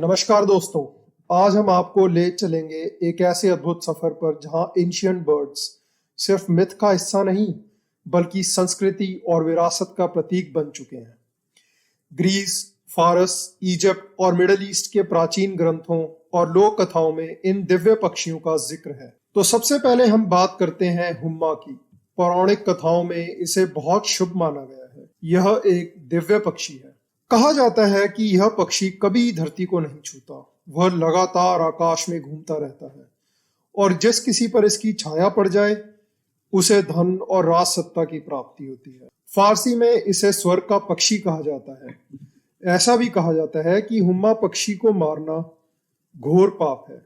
नमस्कार दोस्तों, आज हम आपको ले चलेंगे एक ऐसे अद्भुत सफर पर जहां एंशिएंट बर्ड्स सिर्फ मिथ का हिस्सा नहीं बल्कि संस्कृति और विरासत का प्रतीक बन चुके हैं। ग्रीस, फारस, इजिप्ट और मिडिल ईस्ट के प्राचीन ग्रंथों और लोक कथाओं में इन दिव्य पक्षियों का जिक्र है। तो सबसे पहले हम बात करते हैं हुम्मा की। पौराणिक कथाओं में इसे बहुत शुभ माना गया है। यह एक दिव्य पक्षी है। कहा जाता है कि यह पक्षी कभी धरती को नहीं छूता, वह लगातार आकाश में घूमता रहता है और जिस किसी पर इसकी छाया पड़ जाए उसे धन और राज सत्ता की प्राप्ति होती है। फारसी में इसे स्वर्ग का पक्षी कहा जाता है। ऐसा भी कहा जाता है कि हुम्मा पक्षी को मारना घोर पाप है।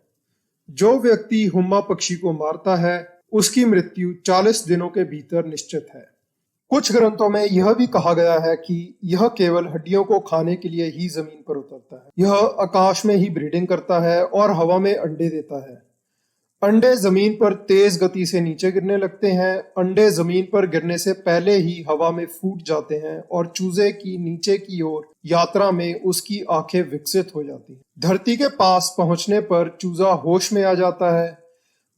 जो व्यक्ति हुम्मा पक्षी को मारता है उसकी मृत्यु 40 दिनों के भीतर निश्चित है। कुछ ग्रंथों में यह भी कहा गया है कि यह केवल हड्डियों को खाने के लिए ही जमीन पर उतरता है। यह आकाश में ही ब्रीडिंग करता है और हवा में अंडे देता है। अंडे जमीन पर तेज गति से नीचे गिरने लगते हैं। अंडे जमीन पर गिरने से पहले ही हवा में फूट जाते हैं और चूजे की नीचे की ओर यात्रा में उसकी आंखें विकसित हो जाती हैं। धरती के पास पहुंचने पर चूजा होश में आ जाता है।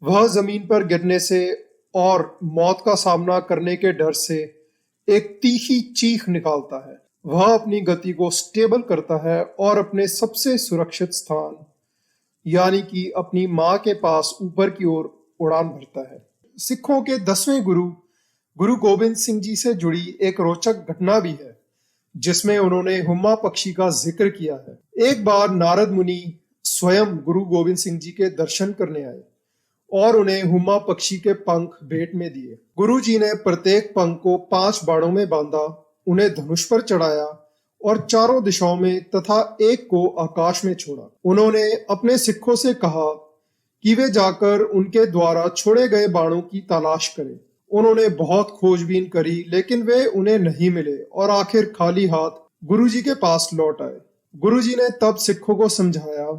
वह जमीन पर गिरने से और मौत का सामना करने के डर से एक तीखी चीख निकालता है। वह अपनी गति को स्टेबल करता है और अपने सबसे सुरक्षित स्थान यानी कि अपनी मां के पास ऊपर की ओर उड़ान भरता है। सिखों के 10वें गुरु गोबिंद सिंह जी से जुड़ी एक रोचक घटना भी है जिसमें उन्होंने हुम्मा पक्षी का जिक्र किया है। एक बार नारद मुनि स्वयं गुरु गोबिंद सिंह जी के दर्शन करने आए और उन्हें हुम्मा पक्षी के पंख भेंट में दिए। गुरु जी ने प्रत्येक पंख को 5 बाणों में बांधा, उन्हें धनुष पर चढ़ाया और चारों दिशाओं में तथा एक को आकाश में छोड़ा। उन्होंने अपने सिखों से कहा कि वे जाकर उनके द्वारा छोड़े गए बाणों की तलाश करें। उन्होंने बहुत खोजबीन करी लेकिन वे उन्हें नहीं मिले और आखिर खाली हाथ गुरु जी के पास लौट आए। गुरु जी ने तब सिखों को समझाया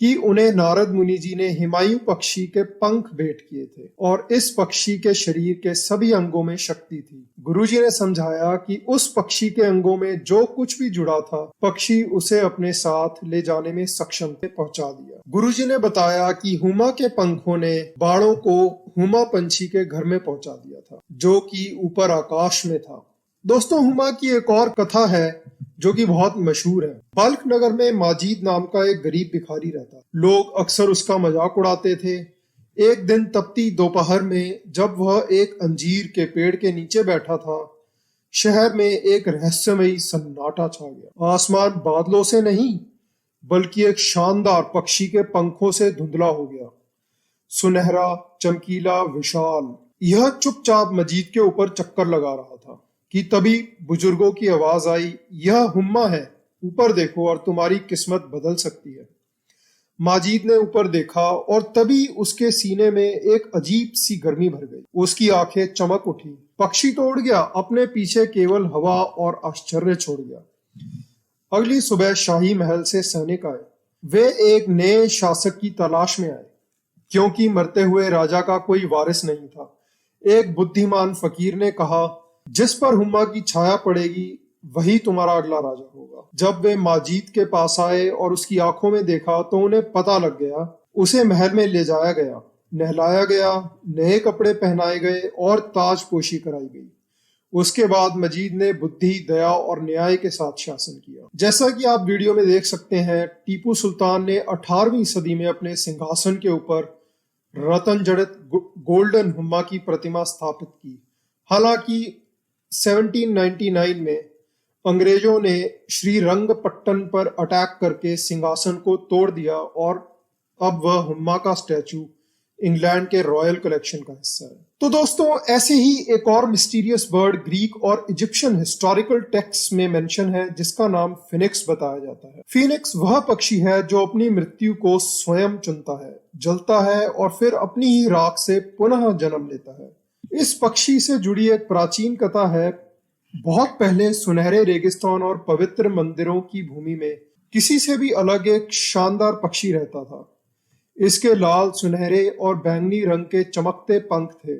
कि उन्हें नारद मुनि जी ने हिमायू पक्षी के पंख भेंट किए थे और इस पक्षी के शरीर के सभी अंगों में शक्ति थी। गुरु जी ने समझाया कि उस पक्षी के अंगों में जो कुछ भी जुड़ा था पक्षी उसे अपने साथ ले जाने में सक्षम थे पहुंचा दिया। गुरु जी ने बताया कि हुम्मा के पंखों ने बाणों को हुम्मा पंछी के घर में पहुंचा दिया था जो कि ऊपर आकाश में था। दोस्तों, हुम्मा की एक और कथा है जो कि बहुत मशहूर है। बल्ख नगर में माजीद नाम का एक गरीब भिखारी रहता। लोग अक्सर उसका मजाक उड़ाते थे। एक दिन तपती दोपहर में जब वह एक अंजीर के पेड़ के नीचे बैठा था, शहर में एक रहस्यमयी सन्नाटा छा गया। आसमान बादलों से नहीं बल्कि एक शानदार पक्षी के पंखों से धुंधला हो गया। सुनहरा, चमकीला, विशाल। यह चुपचाप मजीद के ऊपर चक्कर लगा रहा था कि तभी बुजुर्गों की आवाज आई, यह हुम्मा है, ऊपर देखो और तुम्हारी किस्मत बदल सकती है। माजीद ने ऊपर देखा और तभी उसके सीने में एक अजीब सी गर्मी भर गई। उसकी आंखें चमक उठी। पक्षी तो उड़ गया, अपने पीछे केवल हवा और आश्चर्य छोड़ गया। अगली सुबह शाही महल से सैनिक आए। वे एक नए शासक की तलाश में आए क्योंकि मरते हुए राजा का कोई वारिस नहीं था। एक बुद्धिमान फकीर ने कहा, जिस पर हुम्मा की छाया पड़ेगी वही तुम्हारा अगला राजा होगा। जब वे माजीद के पास आए और उसकी आंखों में देखा तो उन्हें पता लग गया। उसे महल में ले जाया गया, नहलाया गया, नए कपड़े पहनाए गए और ताजपोशी कराई गई। उसके बाद मजीद ने बुद्धि, दया और न्याय के साथ शासन किया। जैसा कि आप वीडियो में देख सकते हैं, टीपू सुल्तान ने 18वीं सदी में अपने सिंहासन के ऊपर रतन जड़ित गोल्डन हुम्मा की प्रतिमा स्थापित की। हालांकि 1799 में अंग्रेजों ने श्रीरंगपट्टन पर अटैक करके सिंहासन को तोड़ दिया और अब वह हुम्मा का स्टैचू इंग्लैंड के रॉयल कलेक्शन का हिस्सा है। तो दोस्तों, ऐसे ही एक और मिस्टीरियस बर्ड ग्रीक और इजिप्शियन हिस्टोरिकल टेक्स्ट में मेंशन है जिसका नाम फिनिक्स बताया जाता है। फिनिक्स वह पक्षी है जो अपनी मृत्यु को स्वयं चुनता है, जलता है और फिर अपनी ही राख से पुनः जन्म लेता है। इस पक्षी से जुड़ी एक प्राचीन कथा है। बहुत पहले सुनहरे रेगिस्तान और पवित्र मंदिरों की भूमि में किसी से भी अलग एक शानदार पक्षी रहता था। इसके लाल, सुनहरे और बैंगनी रंग के चमकते पंख थे।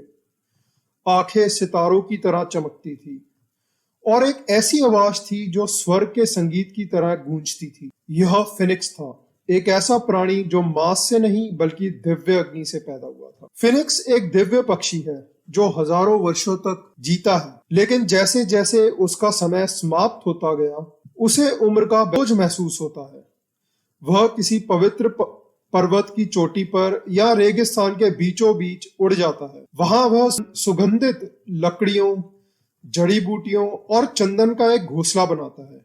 आंखें सितारों की तरह चमकती थी और एक ऐसी आवाज थी जो स्वर्ग के संगीत की तरह गूंजती थी। यह फिनिक्स था। एक ऐसा प्राणी जो मांस से नहीं बल्कि दिव्य अग्नि से पैदा हुआ था। फिनिक्स एक दिव्य पक्षी है जो हजारों वर्षों तक जीता है, लेकिन जैसे जैसे उसका समय समाप्त होता गया उसे उम्र का बोझ महसूस होता है। वह किसी पवित्र पर्वत की चोटी पर या रेगिस्तान के बीचों बीच उड़ जाता है। वहां वह सुगंधित लकड़ियों, जड़ी बूटियों और चंदन का एक घोंसला बनाता है।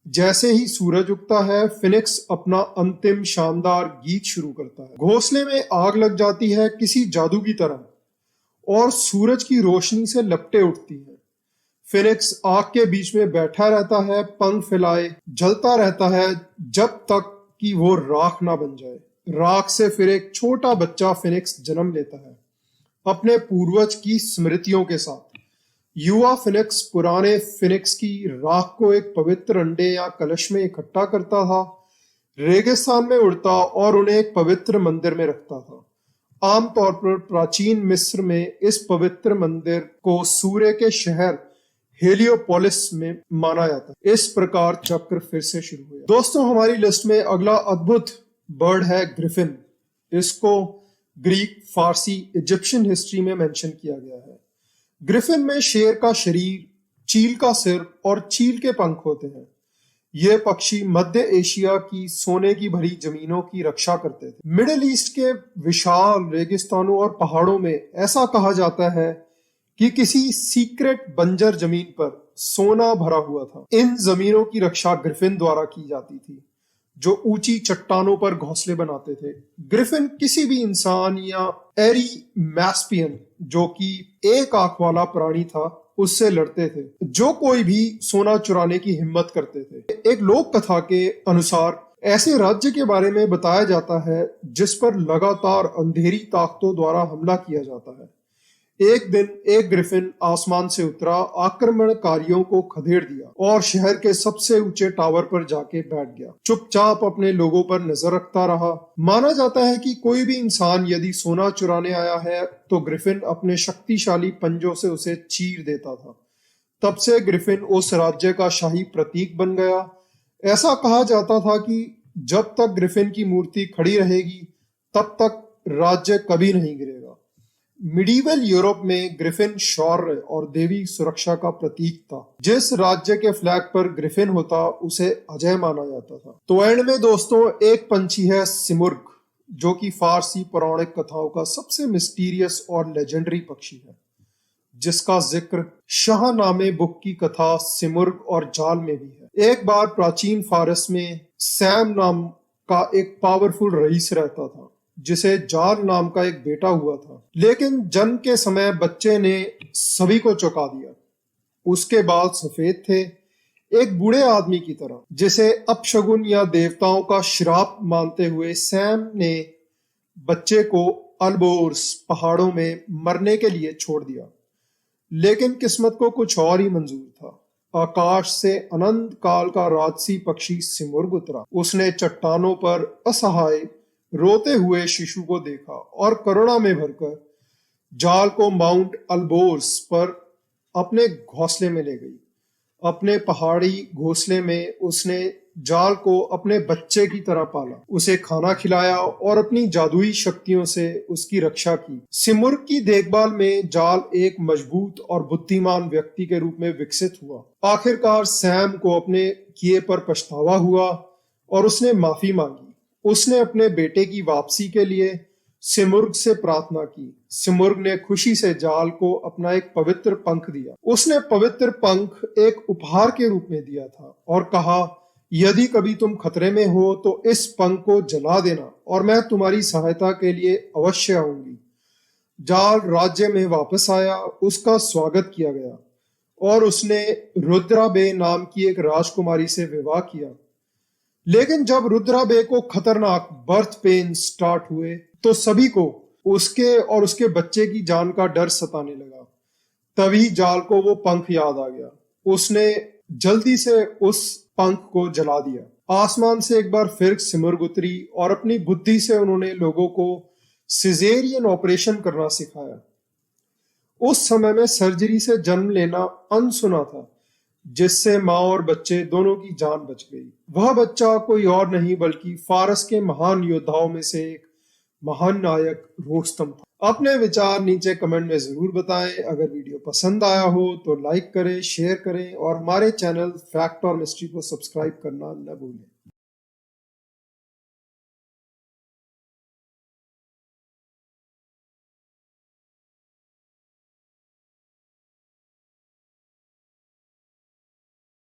जैसे ही सूरज उगता है, फिनिक्स अपना अंतिम शानदार गीत शुरू करता है। घोंसले में आग लग जाती है किसी जादू की तरह और सूरज की रोशनी से लपटें उठती है। फिनिक्स आग के बीच में बैठा रहता है, पंख फैलाए जलता रहता है जब तक कि वो राख ना बन जाए। राख से फिर एक छोटा बच्चा फिनिक्स जन्म लेता है, अपने पूर्वज की स्मृतियों के साथ। युवा फिनिक्स पुराने फिनिक्स की राख को एक पवित्र अंडे या कलश में इकट्ठा करता था, रेगिस्तान में उड़ता और उन्हें एक पवित्र मंदिर में रखता था। आमतौर पर प्राचीन मिस्र में इस पवित्र मंदिर को सूर्य के शहर हेलियोपोलिस में माना जाता है। इस प्रकार चक्र फिर से शुरू हुआ। दोस्तों, हमारी लिस्ट में अगला अद्भुत बर्ड है ग्रिफिन। इसको ग्रीक, फारसी, इजिप्शियन हिस्ट्री में मेंशन किया गया है। ग्रिफिन में शेर का शरीर, चील का सिर और चील के पंख होते हैं। ये पक्षी मध्य एशिया की सोने की भरी जमीनों की रक्षा करते थे। मिडिल ईस्ट के विशाल रेगिस्तानों और पहाड़ों में ऐसा कहा जाता है कि किसी सीक्रेट बंजर जमीन पर सोना भरा हुआ था। इन जमीनों की रक्षा ग्रिफिन द्वारा की जाती थी, जो ऊंची चट्टानों पर घोंसले बनाते थे। ग्रिफिन किसी भी इंसान या एरी मैस्पियन, जो कि एक आंख वाला प्राणी था, उससे लड़ते थे, जो कोई भी सोना चुराने की हिम्मत करते थे। एक लोक कथा के अनुसार ऐसे राज्य के बारे में बताया जाता है जिस पर लगातार अंधेरी ताकतों द्वारा हमला किया जाता है। एक दिन एक ग्रिफिन आसमान से उतरा, आक्रमणकारियों को खदेड़ दिया और शहर के सबसे ऊंचे टावर पर जाके बैठ गया। चुपचाप अपने लोगों पर नजर रखता रहा। माना जाता है कि कोई भी इंसान यदि सोना चुराने आया है तो ग्रिफिन अपने शक्तिशाली पंजों से उसे चीर देता था। तब से ग्रिफिन उस राज्य का शाही प्रतीक बन गया। ऐसा कहा जाता था कि जब तक ग्रिफिन की मूर्ति खड़ी रहेगी तब तक राज्य कभी नहीं गिरेगा। मिडीवल यूरोप में ग्रिफिन शौर्य और देवी सुरक्षा का प्रतीक था। जिस राज्य के फ्लैग पर ग्रिफिन होता उसे अजय माना जाता था। तो एंड में दोस्तों एक पंछी है सिमुर्ग, जो कि फारसी पौराणिक कथाओं का सबसे मिस्टीरियस और लेजेंडरी पक्षी है, जिसका जिक्र शाहनामे बुक की कथा सिमुर्ग और जाल में भी है। एक बार प्राचीन फारस में सैम नाम का एक पावरफुल रईस रहता था, जिसे जाल नाम का एक बेटा हुआ था, लेकिन जन्म के समय बच्चे ने सभी को चौंका दिया। उसके बाल सफेद थे, एक बूढ़े आदमी की तरह, जिसे अपशगुन या देवताओं का श्राप मानते हुए सैम ने बच्चे को अल्बोर्स पहाड़ों में मरने के लिए छोड़ दिया। लेकिन किस्मत को कुछ और ही मंजूर था। आकाश से अनंत काल का राजसी पक्षी सिमुर्ग उतरा। उसने चट्टानों पर असहाय रोते हुए शिशु को देखा और करुणा में भरकर जाल को माउंट अल्बोर्स पर अपने घोंसले में ले गई। अपने पहाड़ी घोंसले में उसने जाल को अपने बच्चे की तरह पाला, उसे खाना खिलाया और अपनी जादुई शक्तियों से उसकी रक्षा की। सिमुर्ग की देखभाल में जाल एक मजबूत और बुद्धिमान व्यक्ति के रूप में विकसित हुआ। आखिरकार सैम को अपने किए पर पछतावा हुआ और उसने माफी मांगी। उसने अपने बेटे की वापसी के लिए सिमुर्ग से प्रार्थना की। सिमुर्ग ने खुशी से जाल को अपना एक पवित्र पंख दिया। उसने पवित्र पंख एक उपहार के रूप में दिया था और कहा, यदि कभी तुम खतरे में हो तो इस पंख को जला देना और मैं तुम्हारी सहायता के लिए अवश्य आऊंगी। जाल राज्य में वापस आया, उसका स्वागत किया गया और उसने रुद्राबे नाम की एक राजकुमारी से विवाह किया। लेकिन जब रुद्राबे को खतरनाक बर्थ पेन स्टार्ट हुए तो सभी को उसके और उसके बच्चे की जान का डर सताने लगा। तभी जाल को वो पंख याद आ गया। उसने जल्दी से उस पंख को जला दिया। आसमान से एक बार फिर सिमुर्ग उतरी और अपनी बुद्धि से उन्होंने लोगों को सिजेरियन ऑपरेशन करना सिखाया। उस समय में सर्जरी से जन्म लेना अनसुना था, जिससे माँ और बच्चे दोनों की जान बच गई। वह बच्चा कोई और नहीं बल्कि फारस के महान योद्धाओं में से एक महान नायक रोस्तम था। अपने विचार नीचे कमेंट में जरूर बताएं। अगर वीडियो पसंद आया हो तो लाइक करें, शेयर करें और हमारे चैनल फैक्ट और मिस्ट्री को सब्सक्राइब करना न भूलें।